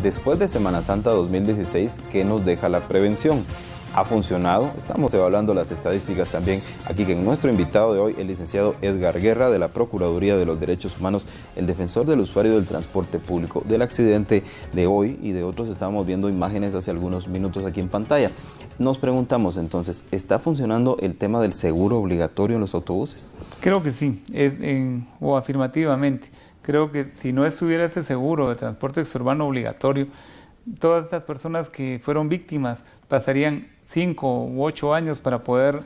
después de Semana Santa 2016, ¿qué nos deja la prevención? ¿Ha funcionado? Estamos evaluando las estadísticas también aquí con nuestro invitado de hoy, el licenciado Edgar Guerra, de la Procuraduría de los Derechos Humanos, el defensor del usuario del transporte público. Del accidente de hoy y de otros estábamos viendo imágenes hace algunos minutos aquí en pantalla. Nos preguntamos entonces, ¿está funcionando el tema del seguro obligatorio en los autobuses? Creo que sí, o afirmativamente. Creo que si no estuviera ese seguro de transporte exurbano obligatorio, todas estas personas que fueron víctimas pasarían 5 u 8 años para poder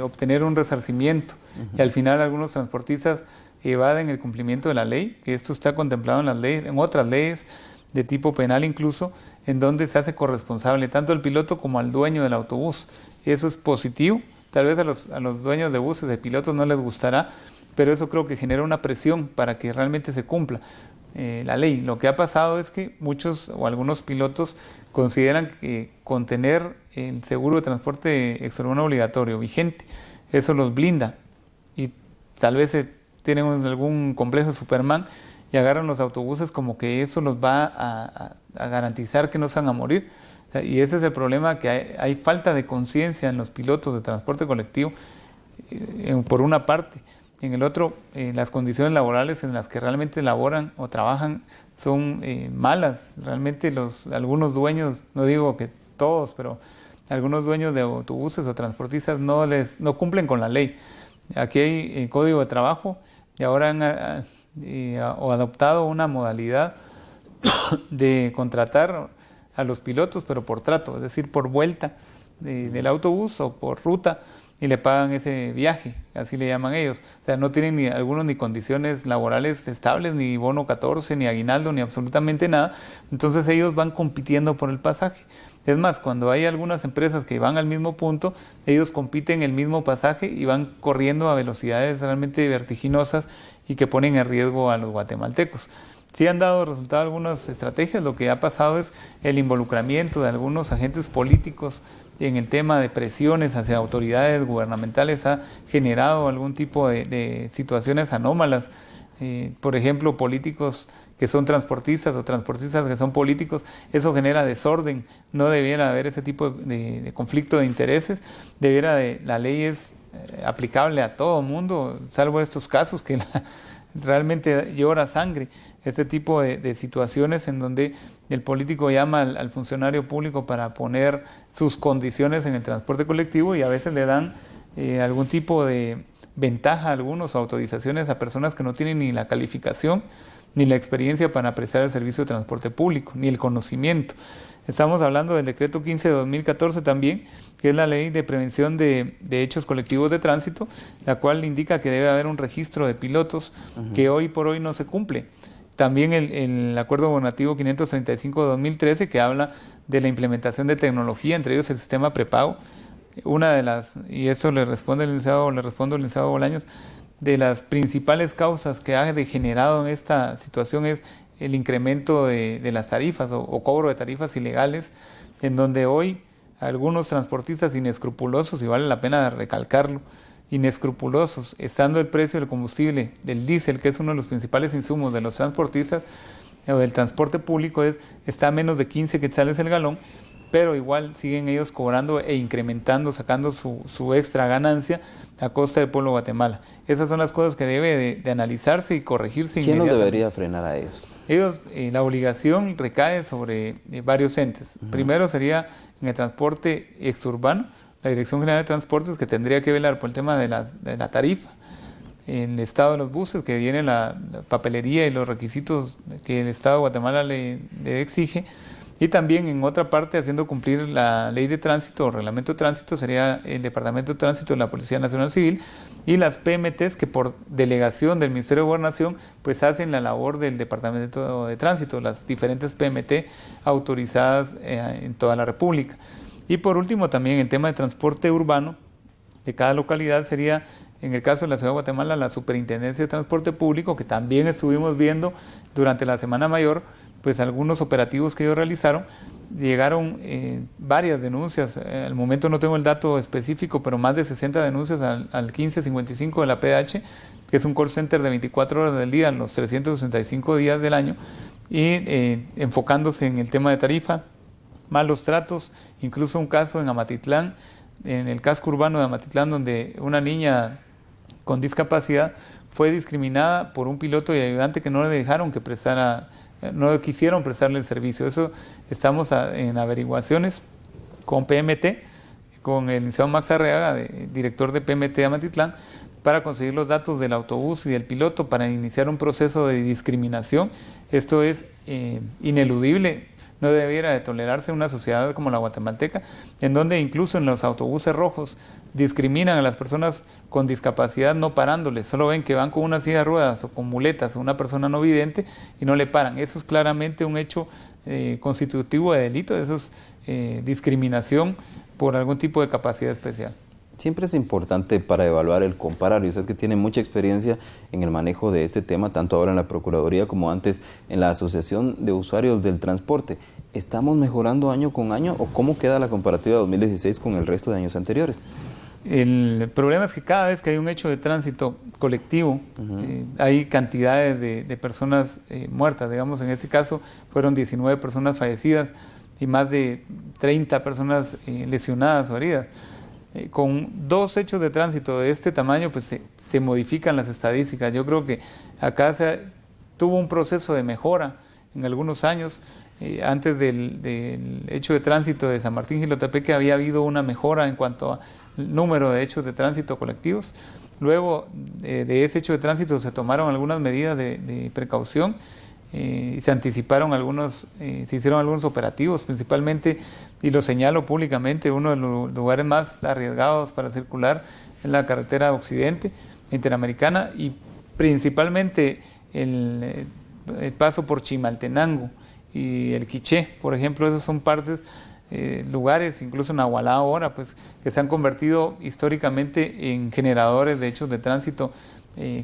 obtener un resarcimiento. Y al final algunos transportistas evaden el cumplimiento de la ley, que esto está contemplado en las leyes, en otras leyes de tipo penal incluso, en donde se hace corresponsable tanto al piloto como al dueño del autobús. Eso es positivo. Tal vez a los dueños de buses, de pilotos, no les gustará, pero eso creo que genera una presión para que realmente se cumpla la ley. Lo que ha pasado es que muchos o algunos pilotos consideran que con tener el seguro de transporte exurbano obligatorio vigente, eso los blinda, y tal vez tienen algún complejo de Superman y agarran los autobuses como que eso los va a garantizar que no se van a morir. O sea, y ese es el problema, que hay falta de conciencia en los pilotos de transporte colectivo, por una parte. En el otro, las condiciones laborales en las que realmente laboran o trabajan son malas. Realmente algunos dueños, no digo que todos, pero algunos dueños de autobuses o transportistas no cumplen con la ley. Aquí hay código de trabajo y ahora han adoptado una modalidad de contratar a los pilotos, pero por trato, es decir, por vuelta del autobús o por ruta, y le pagan ese viaje, así le llaman ellos. O sea, no tienen algunos ni condiciones laborales estables, ni bono 14, ni aguinaldo, ni absolutamente nada. Entonces ellos van compitiendo por el pasaje. Es más, cuando hay algunas empresas que van al mismo punto, ellos compiten el mismo pasaje y van corriendo a velocidades realmente vertiginosas y que ponen en riesgo a los guatemaltecos. Sí han dado resultado algunas estrategias. Lo que ha pasado es el involucramiento de algunos agentes políticos en el tema de presiones hacia autoridades gubernamentales. Ha generado algún tipo de situaciones anómalas. Por ejemplo, políticos que son transportistas o transportistas que son políticos, eso genera desorden. No debiera haber ese tipo de conflicto de intereses. La ley es aplicable a todo mundo, salvo estos casos que realmente llora sangre. Este tipo de situaciones en donde el político llama al funcionario público para poner sus condiciones en el transporte colectivo, y a veces le dan algún tipo de ventaja a algunos, o autorizaciones a personas que no tienen ni la calificación ni la experiencia para prestar el servicio de transporte público, ni el conocimiento. Estamos hablando del decreto 15 de 2014 también, que es la ley de prevención de hechos colectivos de tránsito, la cual indica que debe haber un registro de pilotos que hoy por hoy no se cumple. También el acuerdo gubernativo 535 de 2013, que habla de la implementación de tecnología, entre ellos el sistema prepago. Una de las, y esto le respondo al licenciado Bolaños, de las principales causas que ha degenerado en esta situación es el incremento de las tarifas o cobro de tarifas ilegales, en donde hoy algunos transportistas inescrupulosos, y vale la pena recalcarlo, inescrupulosos, estando el precio del combustible, del diésel, que es uno de los principales insumos de los transportistas o del transporte público, está a menos de 15 quetzales el galón, pero igual siguen ellos cobrando e incrementando, sacando su extra ganancia a costa del pueblo de Guatemala. Esas son las cosas que debe de analizarse y corregirse inmediatamente. ¿Quién los debería frenar a ellos? La obligación recae sobre varios entes. Primero sería en el transporte exurbano, la Dirección General de Transportes, que tendría que velar por el tema de la tarifa, en el estado de los buses, que viene la papelería y los requisitos que el Estado de Guatemala le exige, y también en otra parte, haciendo cumplir la ley de tránsito o reglamento de tránsito, sería el Departamento de Tránsito de la Policía Nacional Civil, y las PMTs, que por delegación del Ministerio de Gobernación pues hacen la labor del Departamento de Tránsito, las diferentes PMT autorizadas en toda la República. Y por último, también el tema de transporte urbano de cada localidad sería, en el caso de la Ciudad de Guatemala, la Superintendencia de Transporte Público, que también estuvimos viendo durante la Semana Mayor, pues algunos operativos que ellos realizaron. Llegaron varias denuncias, al momento no tengo el dato específico, pero más de 60 denuncias al 1555 de la PDH, que es un call center de 24 horas del día, los 365 días del año, y enfocándose en el tema de tarifa, malos tratos, incluso un caso en Amatitlán, en el casco urbano de Amatitlán, donde una niña con discapacidad fue discriminada por un piloto y ayudante que no le dejaron que no quisieron prestarle el servicio. Eso estamos en averiguaciones con PMT, con el licenciado Max Arriaga, director de PMT de Amatitlán, para conseguir los datos del autobús y del piloto para iniciar un proceso de discriminación. Esto es ineludible. No debiera de tolerarse en una sociedad como la guatemalteca, en donde incluso en los autobuses rojos discriminan a las personas con discapacidad no parándoles, solo ven que van con una silla de ruedas o con muletas o una persona no vidente y no le paran. Eso es claramente un hecho constitutivo de delito, eso es discriminación por algún tipo de capacidad especial. Siempre es importante para evaluar el comparar, y usted es que tiene mucha experiencia en el manejo de este tema, tanto ahora en la Procuraduría como antes en la Asociación de Usuarios del Transporte. ¿Estamos mejorando año con año o cómo queda la comparativa de 2016 con el resto de años anteriores? El problema es que cada vez que hay un hecho de tránsito colectivo, hay cantidades de personas muertas. Digamos, en este caso fueron 19 personas fallecidas y más de 30 personas lesionadas o heridas. Con dos hechos de tránsito de este tamaño, pues se modifican las estadísticas. Yo creo que acá tuvo un proceso de mejora en algunos años. Antes del hecho de tránsito de San Martín Jilotepeque había habido una mejora en cuanto al número de hechos de tránsito colectivos. Luego de ese hecho de tránsito se tomaron algunas medidas de precaución. Se anticiparon se hicieron algunos operativos, principalmente, y lo señalo públicamente, uno de los lugares más arriesgados para circular es la carretera occidente interamericana y principalmente el paso por Chimaltenango y el Quiché, por ejemplo. Esos son lugares, incluso en Nahualá ahora, pues, que se han convertido históricamente en generadores de hechos de tránsito.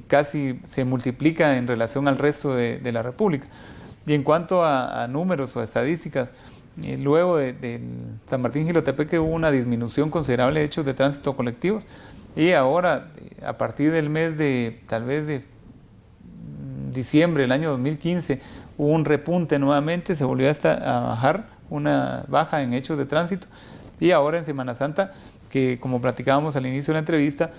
Casi se multiplica en relación al resto de la República. Y en cuanto a números o estadísticas, luego de San Martín Jilotepeque hubo una disminución considerable de hechos de tránsito colectivos, y ahora, a partir del mes tal vez de diciembre del año 2015, hubo un repunte nuevamente, se volvió a bajar, una baja en hechos de tránsito, y ahora en Semana Santa, que como platicábamos al inicio de la entrevista,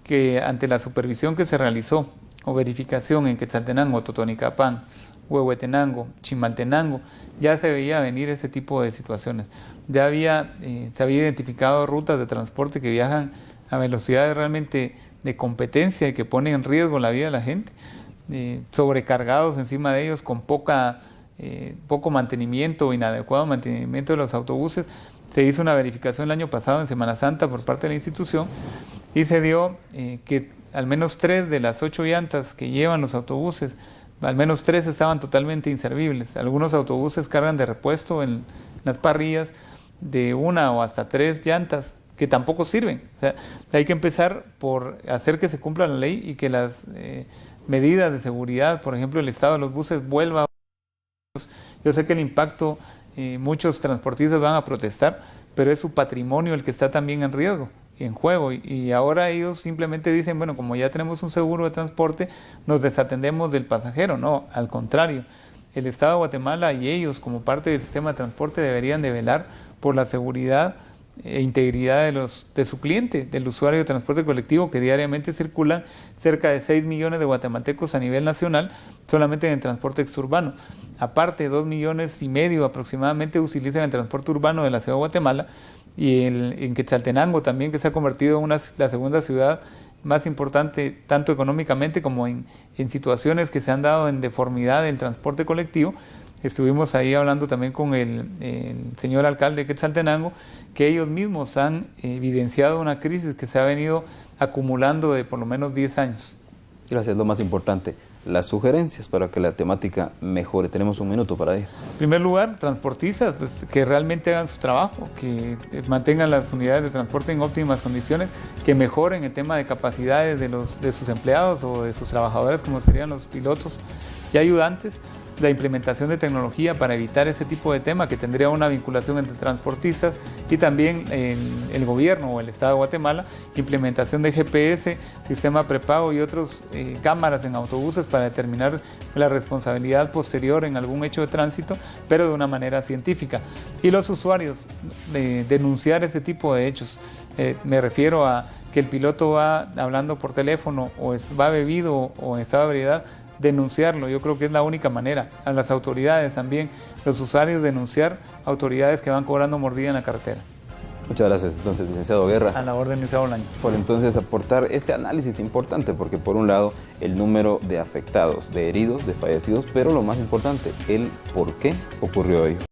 que ante la supervisión que se realizó o verificación en Quetzaltenango, Totonicapán, Huehuetenango, Chimaltenango, ya se veía venir ese tipo de situaciones. Ya se había identificado rutas de transporte que viajan a velocidades realmente de competencia y que ponen en riesgo la vida de la gente, sobrecargados encima de ellos con poco mantenimiento o inadecuado mantenimiento de los autobuses. Se hizo una verificación el año pasado en Semana Santa por parte de la institución y se dio que al menos 3 de las 8 llantas que llevan los autobuses, al menos 3 estaban totalmente inservibles. Algunos autobuses cargan de repuesto en las parrillas de 1 o hasta 3 llantas que tampoco sirven. O sea, hay que empezar por hacer que se cumpla la ley y que las medidas de seguridad, por ejemplo, el estado de los buses vuelva. Yo sé que el impacto, muchos transportistas van a protestar, pero es su patrimonio el que está también en riesgo, en juego, y ahora ellos simplemente dicen, bueno, como ya tenemos un seguro de transporte, nos desatendemos del pasajero. No, al contrario, el Estado de Guatemala y ellos como parte del sistema de transporte deberían de velar por la seguridad e integridad de su cliente, del usuario de transporte colectivo, que diariamente circulan cerca de 6 millones de guatemaltecos a nivel nacional solamente en el transporte exurbano. Aparte, 2,5 millones aproximadamente utilizan el transporte urbano de la ciudad de Guatemala, y en Quetzaltenango también, que se ha convertido en la segunda ciudad más importante, tanto económicamente como en situaciones que se han dado en deformidad del transporte colectivo. Estuvimos ahí hablando también con el señor alcalde de Quetzaltenango, que ellos mismos han evidenciado una crisis que se ha venido acumulando de por lo menos 10 años. Gracias, lo más importante, las sugerencias para que la temática mejore. Tenemos un minuto para ello. En primer lugar, transportistas, pues, que realmente hagan su trabajo, que mantengan las unidades de transporte en óptimas condiciones, que mejoren el tema de capacidades de sus empleados o de sus trabajadores, como serían los pilotos y ayudantes. la implementación de tecnología para evitar ese tipo de tema, que tendría una vinculación entre transportistas y también el gobierno o el Estado de Guatemala, implementación de GPS, sistema prepago y otras cámaras en autobuses para determinar la responsabilidad posterior en algún hecho de tránsito, pero de una manera científica. Y los usuarios, denunciar ese tipo de hechos. Me refiero a que el piloto va hablando por teléfono o va bebido o en estado de ebriedad, denunciarlo. Yo creo que es la única manera. A las autoridades también, los usuarios, denunciar autoridades que van cobrando mordida en la carretera. Muchas gracias, entonces, licenciado Guerra. A la orden, licenciado Bolaño. Por entonces aportar este análisis importante, porque por un lado el número de afectados, de heridos, de fallecidos, pero lo más importante, el por qué ocurrió ello.